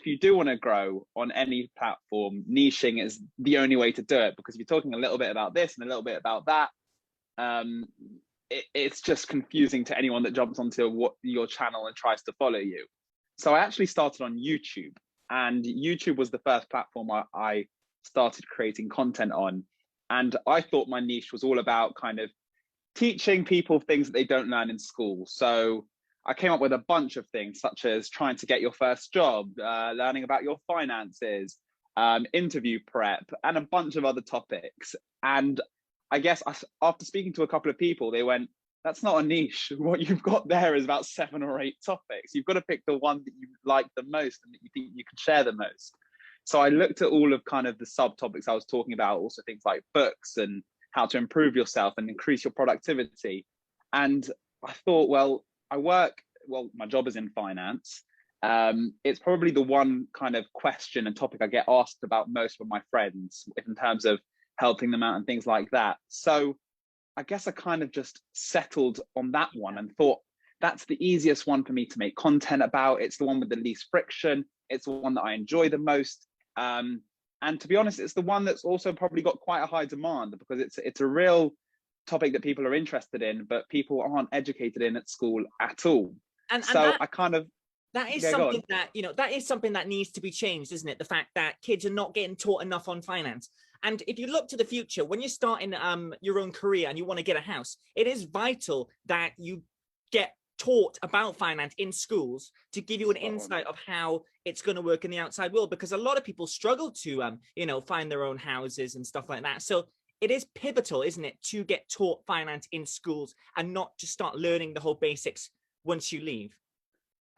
if you do want to grow on any platform, niching is the only way to do it, because you're talking a little bit about this and a little bit about that. Um, it's just confusing to anyone that jumps onto your channel and tries to follow you. So I actually started on YouTube, and YouTube was the first platform I started creating content on. And I thought my niche was all about kind of teaching people things that they don't learn in school. So I came up with a bunch of things, such as trying to get your first job, learning about your finances, interview prep, and a bunch of other topics. And I guess after speaking to a couple of people, they went, that's not a niche. What you've got there is about 7 or 8 topics. You've got to pick the one that you like the most and that you think you can share the most. So I looked at all of kind of the subtopics I was talking about, also things like books and how to improve yourself and increase your productivity. And I thought, well, my job is in finance. It's probably the one kind of question and topic I get asked about most from my friends in terms of helping them out and things like that. So I guess I kind of just settled on that one and thought that's the easiest one for me to make content about. It's the one with the least friction. It's the one that I enjoy the most. And to be honest, it's the one that's also probably got quite a high demand, because it's a real topic that people are interested in, but people aren't educated in at school at all. And so that, I kind of that is something that, you know, that is something that needs to be changed, isn't it? The fact that kids are not getting taught enough on finance. And if you look to the future, when you're starting your own career and you want to get a house, it is vital that you get taught about finance in schools to give you an insight of how it's going to work in the outside world, because a lot of people struggle to, you know, find their own houses and stuff like that. So it is pivotal, isn't it, to get taught finance in schools and not just start learning the whole basics once you leave.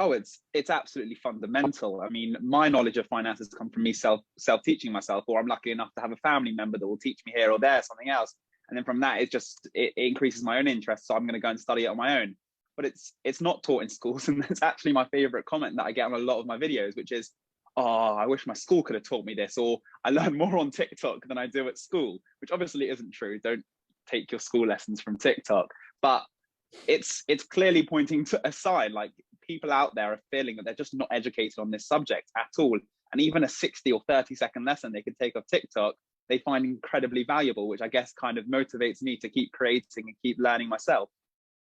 Oh, it's absolutely fundamental. I mean, my knowledge of finance has come from me self-teaching myself, or I'm lucky enough to have a family member that will teach me here or there something else. And then from that, it increases my own interest. So I'm going to go and study it on my own. But it's not taught in schools. And it's actually my favorite comment that I get on a lot of my videos, which is, oh, I wish my school could have taught me this, or I learn more on TikTok than I do at school, which obviously isn't true. Don't take your school lessons from TikTok. But it's clearly pointing to a sign, like people out there are feeling that they're just not educated on this subject at all. And even a 60 or 30-second lesson they could take off TikTok, they find incredibly valuable, which I guess kind of motivates me to keep creating and keep learning myself.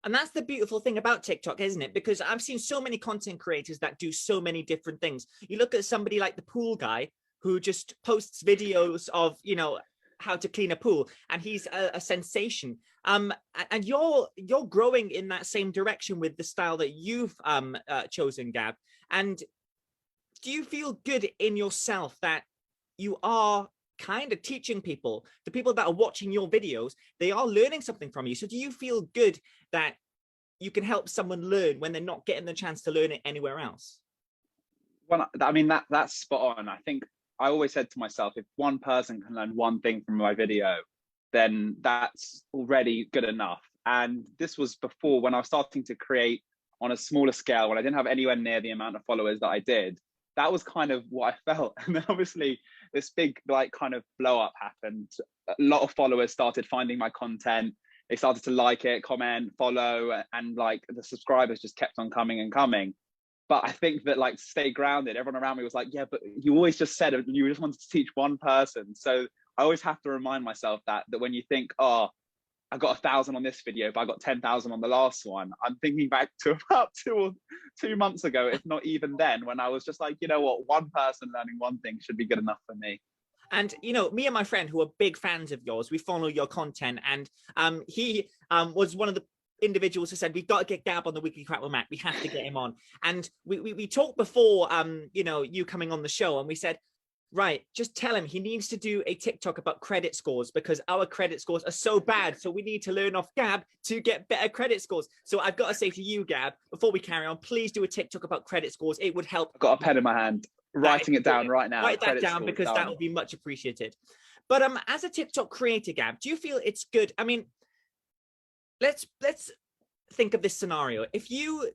And that's the beautiful thing about TikTok, isn't it? Because I've seen so many content creators that do so many different things. You look at somebody like the pool guy who just posts videos of, you know, how to clean a pool, and he's a sensation. And you're growing in that same direction with the style that you've chosen, Gab. And do you feel good in yourself that you are kind of teaching people, the people that are watching your videos, they are learning something from you? So do you feel good that you can help someone learn when they're not getting the chance to learn it anywhere else? Well, I mean, that's spot on. I think I always said to myself, if one person can learn one thing from my video, then that's already good enough. And this was before, when I was starting to create on a smaller scale, when I didn't have anywhere near the amount of followers that I did. That was kind of what I felt. And then obviously this big like kind of blow up happened. A lot of followers started finding my content. They started to like it, comment, follow, and like the subscribers just kept on coming and coming. But I think that, like, to stay grounded, everyone around me was like, yeah, but you always just said you just wanted to teach one person. So I always have to remind myself that when you think, oh, I got 1,000 on this video, but I got 10,000 on the last one, I'm thinking back to about 2 months ago, if not even then, when I was just like, you know what, one person learning one thing should be good enough for me. And, you know, me and my friend, who are big fans of yours, we follow your content. And he was one of the individuals who said, we've got to get Gab on the Weekly Crack with Mac. We have to get him on. And we talked before, you know, you coming on the show, and we said, right, just tell him he needs to do a TikTok about credit scores, because our credit scores are so bad. So we need to learn off Gab to get better credit scores. So I've got to say to you, Gab, before we carry on, please do a TikTok about credit scores. It would help. I've got a pen in my hand, writing it down right now. Write that down, because that will be much appreciated. But as a TikTok creator, Gab, do you feel it's good? I mean, let's think of this scenario. If you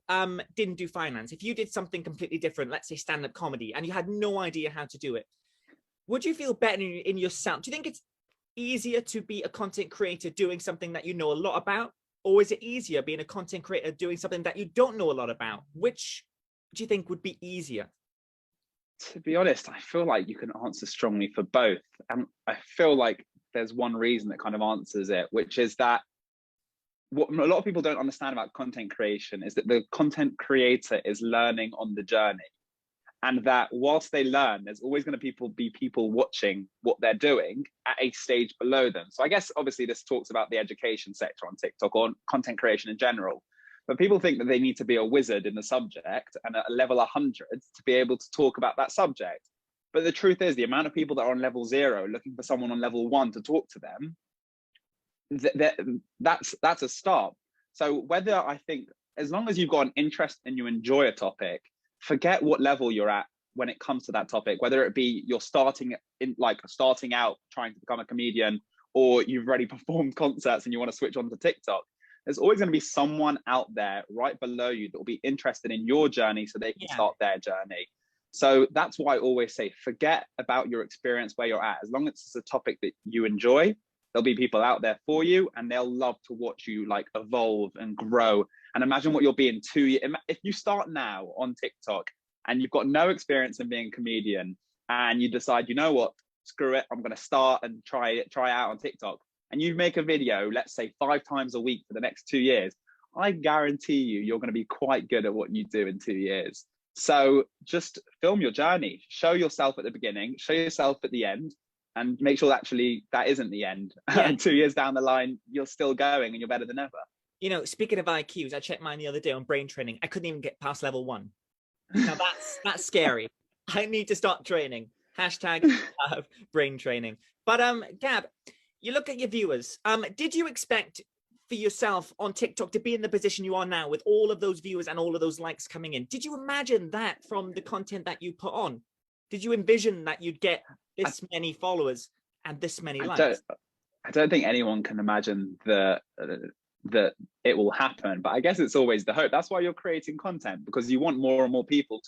didn't do finance, if you did something completely different, let's say stand-up comedy, and you had no idea how to do it, would you feel better in yourself? Do you think it's easier to be a content creator doing something that you know a lot about? Or is it easier being a content creator doing something that you don't know a lot about? Which do you think would be easier? To be honest, I feel like you can answer strongly for both. And I feel like there's one reason that kind of answers it, which is that what a lot of people don't understand about content creation is that the content creator is learning on the journey. And that whilst they learn, there's always going to be people watching what they're doing at a stage below them. So I guess obviously this talks about the education sector on TikTok or content creation in general. But people think that they need to be a wizard in the subject and at a level 100 to be able to talk about that subject. But the truth is, the amount of people that are on level 0 looking for someone on level 1 to talk to them, that's a start. So whether I think, as long as you've got an interest and you enjoy a topic, forget what level you're at when it comes to that topic, whether it be you're starting out trying to become a comedian, or you've already performed concerts and you want to switch on to TikTok. There's always going to be someone out there right below you that will be interested in your journey so they can start their journey. So that's why I always say, forget about your experience where you're at. As long as it's a topic that you enjoy, there'll be people out there for you and they'll love to watch you like evolve and grow. And imagine what you'll be in 2 years. If you start now on TikTok and you've got no experience in being a comedian and you decide, you know what, screw it, I'm going to start and try out on TikTok, and you make a video, let's say 5 times a week for the next 2 years, I guarantee you're going to be quite good at what you do in 2 years. So just film your journey, show yourself at the beginning, show yourself at the end, and make sure actually that isn't the end. And 2 years down the line, you're still going and you're better than ever. You know, speaking of IQs, I checked mine the other day on brain training. I couldn't even get past level 1. Now that's scary. I need to start training. Hashtag brain training. But Gab, you look at your viewers. Did you expect for yourself on TikTok to be in the position you are now with all of those viewers and all of those likes coming in? Did you imagine that from the content that you put on? Did you envision that you'd get this many followers and this many likes? I don't think anyone can imagine that it will happen, but I guess it's always the hope. That's why you're creating content, because you want more and more people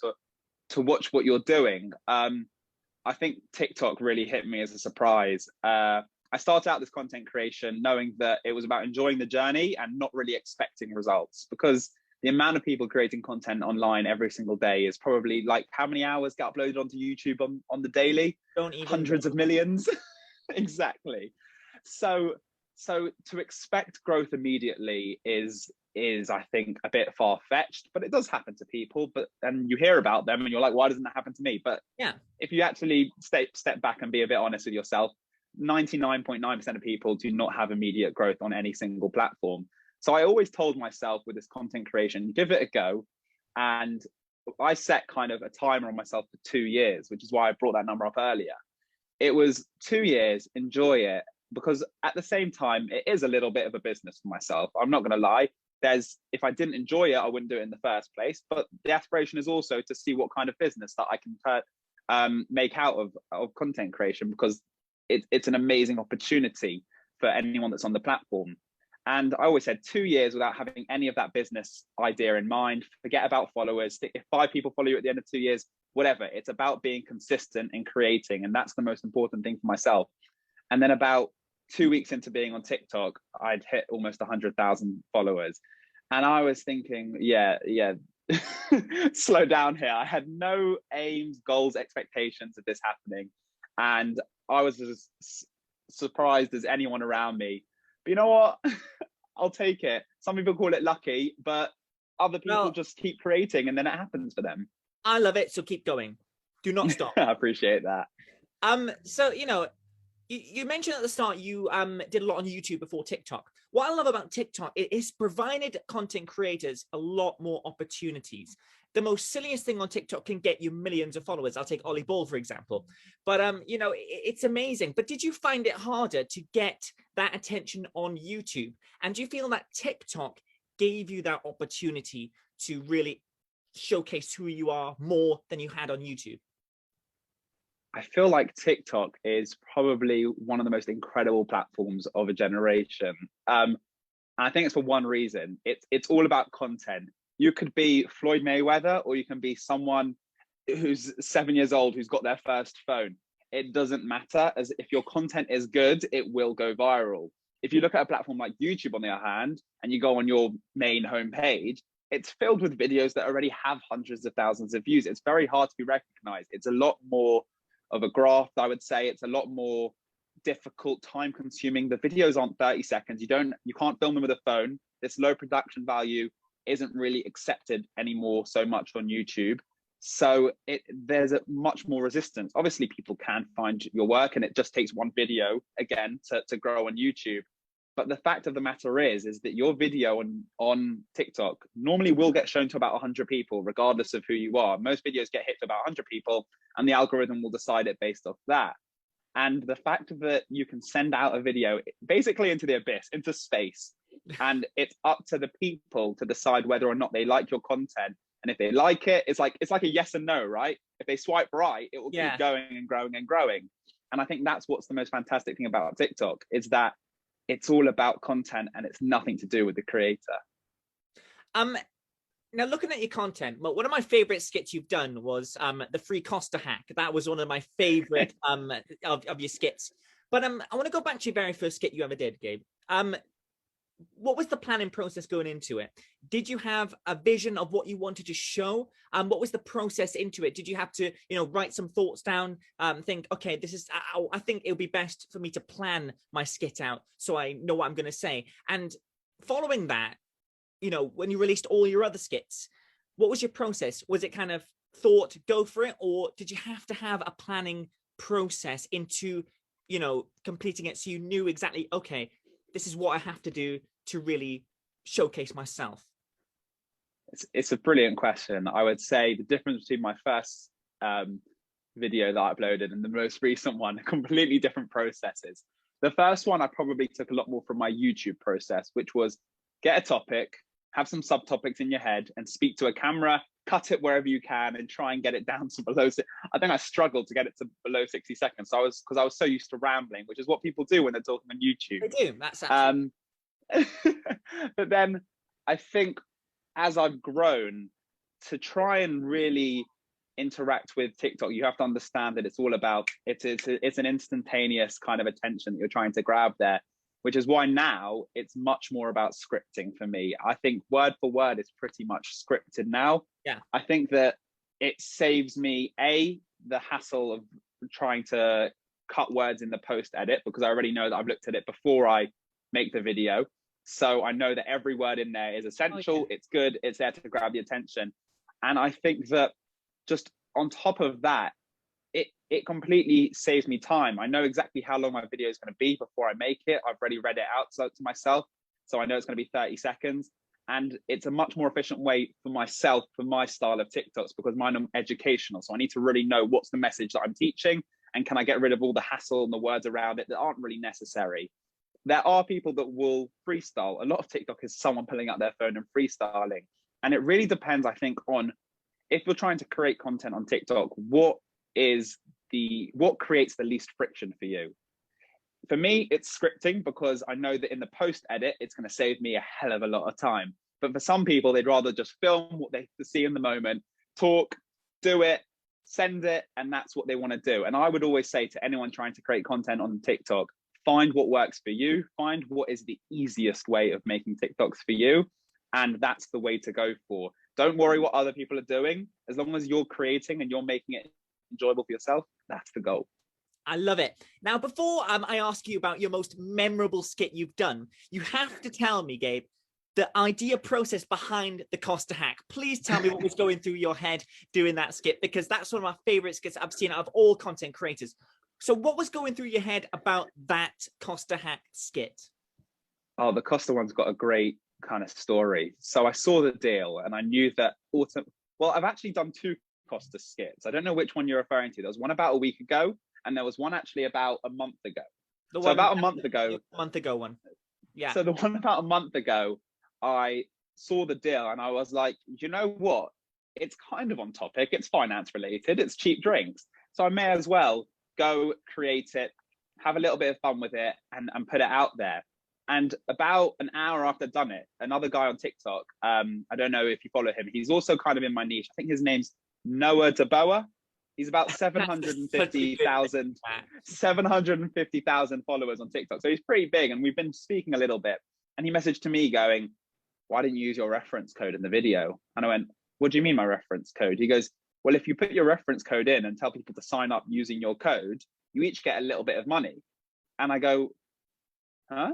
to watch what you're doing. I think TikTok really hit me as a surprise. I started out this content creation knowing that it was about enjoying the journey and not really expecting results, because the amount of people creating content online every single day is probably like, how many hours get uploaded onto YouTube on the daily? Hundreds of millions. Exactly. So to expect growth immediately is I think a bit far-fetched, but it does happen to people. And you hear about them and you're like, why doesn't that happen to me? But yeah, if you actually step back and be a bit honest with yourself, 99.9% of people do not have immediate growth on any single platform. So I always told myself with this content creation, give it a go. And I set kind of a timer on myself for 2 years, which is why I brought that number up earlier. It was 2 years, enjoy it, because at the same time, it is a little bit of a business for myself. I'm not going to lie. If I didn't enjoy it, I wouldn't do it in the first place. But the aspiration is also to see what kind of business that I can make out of content creation, because it's an amazing opportunity for anyone that's on the platform. And I always said 2 years without having any of that business idea in mind. Forget about followers. If 5 people follow you at the end of 2 years, whatever. It's about being consistent in creating. And that's the most important thing for myself. And then about 2 weeks into being on TikTok, I'd hit almost 100,000 followers. And I was thinking, yeah, slow down here. I had no aims, goals, expectations of this happening. And I was as surprised as anyone around me. But you know what? I'll take it. Some people call it lucky, but other people just keep creating and then it happens for them. I love it. So keep going. Do not stop. I appreciate that. So, you know, you mentioned at the start you did a lot on YouTube before TikTok. What I love about TikTok, it has provided content creators a lot more opportunities. The most silliest thing on TikTok can get you millions of followers. I'll take Ollie Ball, for example. But, you know, it's amazing. But did you find it harder to get that attention on YouTube? And do you feel that TikTok gave you that opportunity to really showcase who you are more than you had on YouTube? I feel like TikTok is probably one of the most incredible platforms of a generation. And I think it's for one reason. It's all about content. You could be Floyd Mayweather, or you can be someone who's 7 years old who's got their first phone. It doesn't matter, as if your content is good, it will go viral. If you look at a platform like YouTube, on the other hand, and you go on your main homepage, it's filled with videos that already have hundreds of thousands of views. It's very hard to be recognized. It's a lot more of a graft, I would say. It's a lot more difficult, time consuming. The videos aren't 30 seconds. You can't film them with a phone. This low production value isn't really accepted anymore so much on YouTube. So there's a much more resistance. Obviously, people can find your work, and it just takes one video again to grow on YouTube. But the fact of the matter is that your video on TikTok normally will get shown to about 100 people, regardless of who you are. Most videos get hit to about 100 people, and the algorithm will decide it based off that. And the fact that you can send out a video basically into the abyss, into space, and it's up to the people to decide whether or not they like your content. And if they like it, it's like a yes and no, right? If they swipe right, it will keep going and growing and growing. And I think that's what's the most fantastic thing about TikTok, is that it's all about content and it's nothing to do with the creator. Now, looking at your content, well, one of my favorite skits you've done was the free Costa hack. That was one of my favorite of your skits. But I want to go back to your very first skit you ever did, Gabe. What was the planning process going into it? Did you have a vision of what you wanted to show? What was the process into it? Did you have to, write some thoughts down, think, okay, this is, I think it'll be best for me to plan my skit out so I know what I'm going to say. And following that, when you released all your other skits, what was your process? Was it kind of thought, go for it? Or did you have to have a planning process into, completing it so you knew exactly, okay, this is what I have to do to really showcase myself? It's a brilliant question. I would say the difference between my first video that I uploaded and the most recent one, completely different processes. The first one, I probably took a lot more from my YouTube process, which was get a topic, have some subtopics in your head and speak to a camera, cut it wherever you can and try and get it down to below. I think I struggled to get it to below 60 seconds. Because I was so used to rambling, which is what people do when they're talking on YouTube. They do. That's absolutely. But then I think as I've grown, to try and really interact with TikTok, you have to understand that it's all about, it's an instantaneous kind of attention that you're trying to grab there, which is why now it's much more about scripting for me. I think word for word is pretty much scripted now. Yeah. I think that it saves me, the hassle of trying to cut words in the post edit, because I already know that I've looked at it before I make the video. So I know that every word in there is essential. It's good. It's there to grab the attention. And I think that just on top of that, it completely saves me time. I know exactly how long my video is going to be before I make it. I've already read it out to myself. So I know it's going to be 30 seconds. And it's a much more efficient way for myself, for my style of TikToks, because mine are educational. So I need to really know what's the message that I'm teaching, and can I get rid of all the hassle and the words around it that aren't really necessary. There are people that will freestyle. A lot of TikTok is someone pulling out their phone and freestyling. And it really depends, I think, on if you're trying to create content on TikTok, what creates the least friction for you? For me, it's scripting, because I know that in the post edit, it's going to save me a hell of a lot of time. But for some people, they'd rather just film what they see in the moment, talk, do it, send it, and that's what they want to do. And I would always say to anyone trying to create content on TikTok, find what works for you, find what is the easiest way of making TikToks for you, and that's the way to go for. Don't worry what other people are doing. As long as you're creating and you're making it enjoyable for yourself, that's the goal. I love it. Now, before I ask you about your most memorable skit you've done, you have to tell me, Gabe, the idea process behind the Costa hack. Please tell me what was going through your head doing that skit, because that's one of my favorite skits I've seen out of all content creators. So what was going through your head about that Costa hack skit? Oh, the Costa one's got a great kind of story. So I saw the deal and I knew that I've actually done two Costa skits. I don't know which one you're referring to. There was one about a week ago, and there was one actually about a month ago. About a month ago. One. Yeah. So the one about a month ago, I saw the deal and I was like, you know what? It's kind of on topic. It's finance related. It's cheap drinks. So I may as well go create it, have a little bit of fun with it, and put it out there. And about an hour after I'd done it, another guy on TikTok, I don't know if you follow him, he's also kind of in my niche. I think his name's Noah DeBoa. He's about 750,000 followers on TikTok. So he's pretty big, and we've been speaking a little bit. And he messaged to me going, why didn't you use your reference code in the video? And I went, what do you mean my reference code? He goes, well, if you put your reference code in and tell people to sign up using your code, you each get a little bit of money. And I go, huh?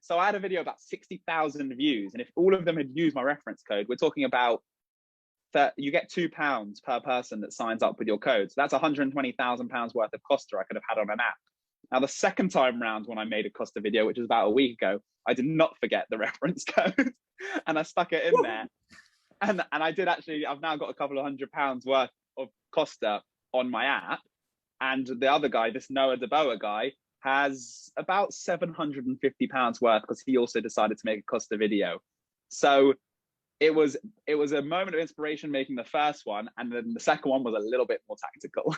So I had a video about 60,000 views. And if all of them had used my reference code, we're talking about that you get £2 per person that signs up with your code. So that's £120,000 worth of Costa I could have had on an app. Now, the second time round when I made a Costa video, which was about a week ago, I did not forget the reference code and I stuck it in there. And I did actually, I've now got a couple of £100 worth of Costa on my app. And the other guy, this Noah DeBoa guy, has about £750 worth because he also decided to make a Costa video. So it was a moment of inspiration making the first one, and then the second one was a little bit more tactical.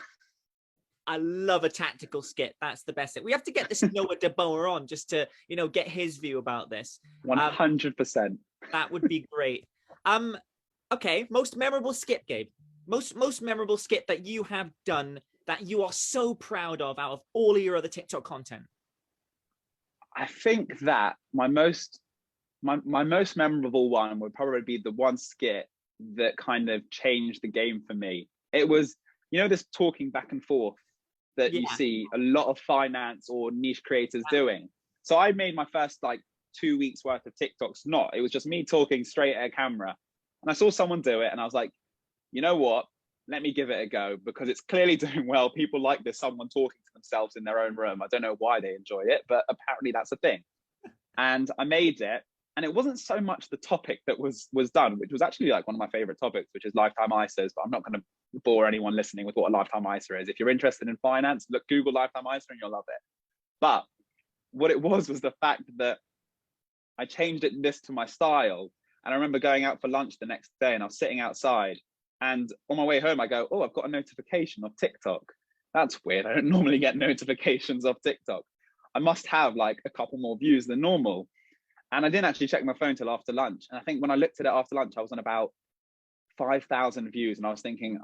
I love a tactical skit. That's the best thing. We have to get this Noah DeBoa on just to, you know, get his view about this. 100%. That would be great. Okay, most memorable skit, Gabe. Most memorable skit that you have done that you are so proud of out of all of your other TikTok content. I think that my most memorable one would probably be the one skit that kind of changed the game for me. It was, you know, this talking back and forth that you see a lot of finance or niche creators doing. So I made my first like 2 weeks worth of TikToks. It was just me talking straight at a camera. And I saw someone do it and I was like, you know what? Let me give it a go because it's clearly doing well. People like this, someone talking to themselves in their own room. I don't know why they enjoy it, but apparently that's a thing. And I made it. And it wasn't so much the topic that was done, which was actually like one of my favorite topics, which is lifetime ISAs. But I'm not going to bore anyone listening with what a lifetime ISA is. If you're interested in finance, Google lifetime ISA and you'll love it. But what it was the fact that I changed this to my style. And I remember going out for lunch the next day and I was sitting outside. And on my way home, I go, oh, I've got a notification of TikTok. That's weird. I don't normally get notifications of TikTok. I must have like a couple more views than normal. And I didn't actually check my phone till after lunch. And I think when I looked at it after lunch, I was on about 5,000 views. And I was thinking,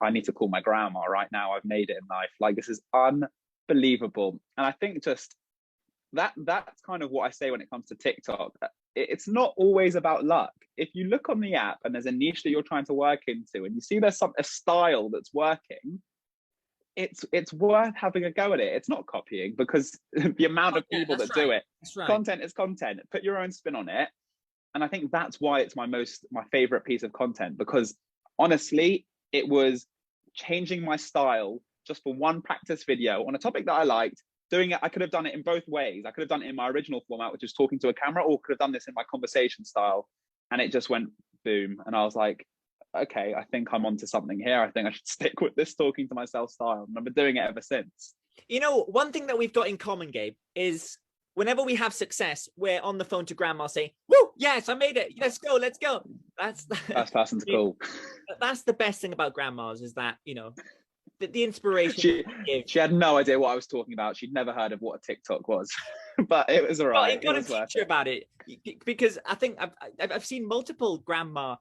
I need to call my grandma right now. I've made it in life. Like, this is unbelievable. And I think just that's kind of what I say when it comes to TikTok. It's not always about luck. If you look on the app and there's a niche that you're trying to work into and you see there's a style that's working, it's worth having a go at it. It's not copying because the amount of people that do it, content is content. Put your own spin on it. And I think that's why it's my favorite piece of content, because honestly, it was changing my style just for one practice video on a topic that I liked. Doing it, I could have done it in both ways. I could have done it in my original format, which is talking to a camera, or could have done this in my conversation style. And it just went boom. And I was like, okay, I think I'm onto something here. I think I should stick with this talking to myself style. And I've been doing it ever since. You know, one thing that we've got in common, Gabe, is whenever we have success, we're on the phone to grandma saying, woo, yes, I made it. Let's go, let's go. That's first person's cool. That's the best thing about grandmas is that, you know, the inspiration. She had no idea what I was talking about. She'd never heard of what a TikTok was, but it was all right. Well, you've got to teach her about it, because I think I've seen multiple grandma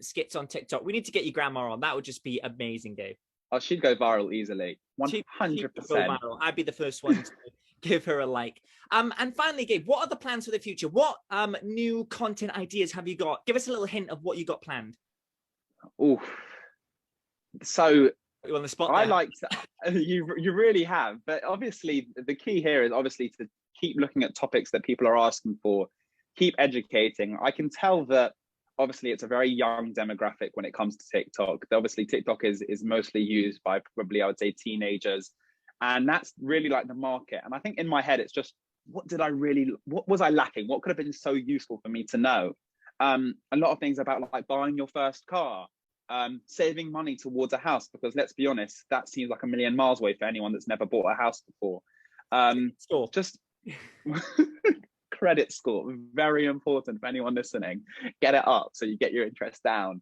skits on TikTok. We need to get your grandma on. That would just be amazing, Gabe. Oh, she'd go viral easily. 100%. I'd be the first one to give her a like. And finally, Gabe, what are the plans for the future? What new content ideas have you got? Give us a little hint of what you got planned. Oh, so you on the spot there. I like you really have, but obviously the key here is obviously to keep looking at topics that people are asking for, keep educating. I can tell that obviously it's a very young demographic when it comes to TikTok. Obviously TikTok is mostly used by probably, I would say, teenagers, and that's really like the market. And I think in my head it's just, what was I lacking? What could have been so useful for me to know? A lot of things about like buying your first car, saving money towards a house, because let's be honest, that seems like a million miles away for anyone that's never bought a house before. Just credit score, very important for anyone listening. Get it up so you get your interest down.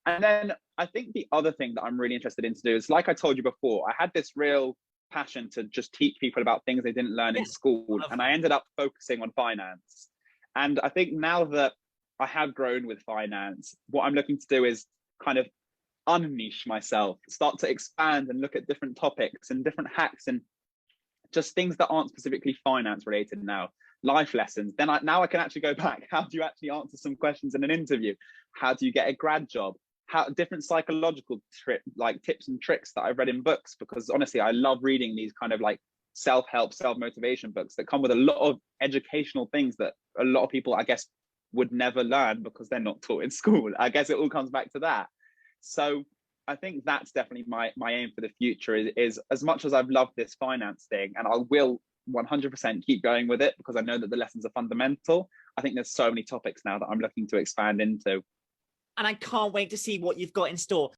And then I think the other thing that I'm really interested in to do is, like I told you before, I had this real passion to just teach people about things they didn't learn in school, and I ended up focusing on finance. And I think now that I have grown with finance, what I'm looking to do is kind of unniche myself, start to expand and look at different topics and different hacks and just things that aren't specifically finance related now, life lessons. Then now I can actually go back. How do you actually answer some questions in an interview? How do you get a grad job? How different psychological tips and tricks that I've read in books, because honestly, I love reading these kind of like self-help, self-motivation books that come with a lot of educational things that a lot of people, I guess, would never learn because they're not taught in school. I guess it all comes back to that. So I think that's definitely my aim for the future is as much as I've loved this finance thing, and I will 100% keep going with it because I know that the lessons are fundamental. I think there's so many topics now that I'm looking to expand into. And I can't wait to see what you've got in store.